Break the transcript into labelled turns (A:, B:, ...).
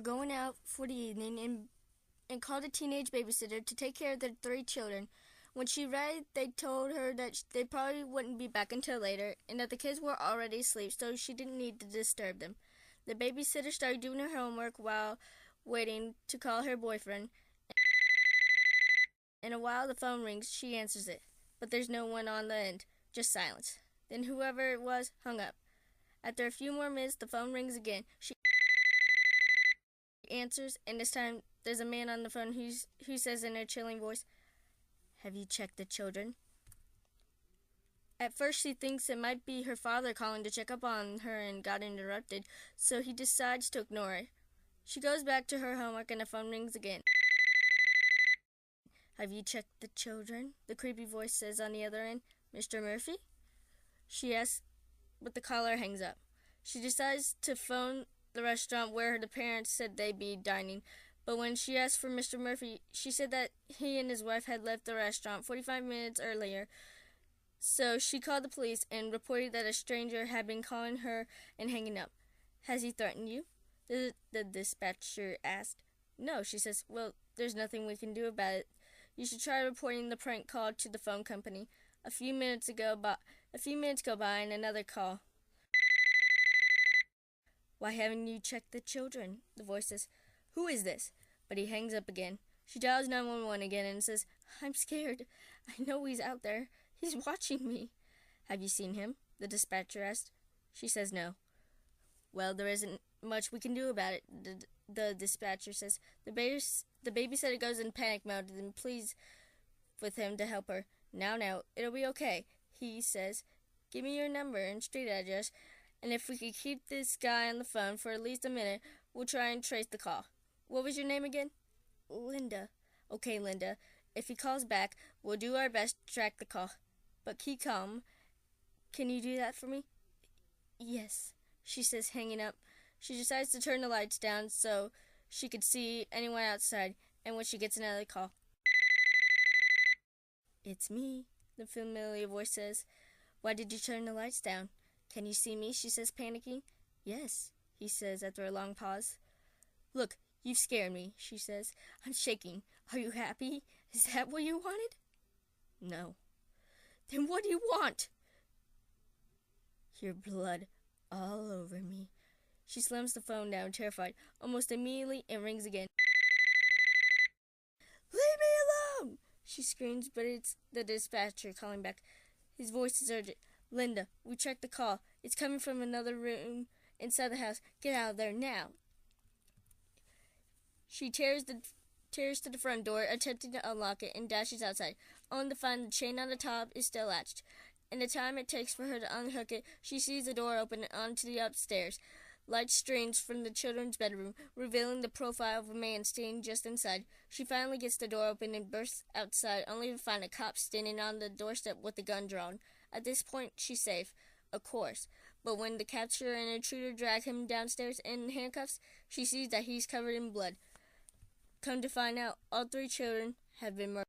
A: Going out for the evening and called a teenage babysitter to take care of their 3 children. When she arrived, they told her that they probably wouldn't be back until later and that the kids were already asleep, so she didn't need to disturb them. The babysitter started doing her homework while waiting to call her boyfriend. And a while the phone rings, she answers it, but there's no one on the end, just silence. Then whoever it was hung up. After a few more minutes, the phone rings again. She answers, and this time there's a man on the phone who says in a chilling voice, "Have you checked the children?" At first she thinks it might be her father calling to check up on her and got interrupted, so he decides to ignore it. She goes back to her homework and the phone rings again. "Have you checked the children?" the creepy voice says on the other end. "Mr. Murphy?" she asks, but the caller hangs up. She decides to phone the restaurant where the parents said they'd be dining, but when she asked for Mr. Murphy, she said that he and his wife had left the restaurant 45 minutes earlier. So she called the police and reported that a stranger had been calling her and hanging up. "Has he threatened you?" the dispatcher asked. "No," she says. "Well, there's nothing we can do about it. You should try reporting the prank call to the phone company. A few minutes go by and another call. "Why haven't you checked the children?" the voice says. "Who is this?" But he hangs up again. She dials 911 again and says, "I'm scared. I know he's out there. He's watching me." "Have you seen him?" the dispatcher asked. She says no. "Well, there isn't much we can do about it," the dispatcher says. The babysitter goes in panic mode and pleads with him to help her. Now, it'll be okay," he says. "Give me your number and street address, and if we could keep this guy on the phone for at least a minute, we'll try and trace the call. What was your name again?" "Linda." "Okay, Linda. If he calls back, we'll do our best to track the call. But keep calm. Can you do that for me?" "Yes," she says, hanging up. She decides to turn the lights down so she could see anyone outside, and when she gets another call. "It's me," the familiar voice says. "Why did you turn the lights down?" "Can you see me?" she says, panicking. "Yes," he says after a long pause. "Look, you've scared me," she says. "I'm shaking. Are you happy? Is that what you wanted?" "No." "Then what do you want?" "Your blood all over me." She slams the phone down, terrified. Almost immediately, it rings again. "Leave me alone!" she screams, but it's the dispatcher calling back. His voice is urgent. "Linda, we checked the call. It's coming from another room inside the house. Get out of there now." She tears to the front door, attempting to unlock it, and dashes outside, only to find the chain on the top is still latched. In the time it takes for her to unhook it, she sees the door open onto the upstairs. Light streams from the children's bedroom, revealing the profile of a man standing just inside. She finally gets the door open and bursts outside, only to find a cop standing on the doorstep with a gun drawn. At this point, she's safe, of course. But when the capturer and intruder drag him downstairs in handcuffs, she sees that he's covered in blood. Come to find out, all 3 children have been murdered.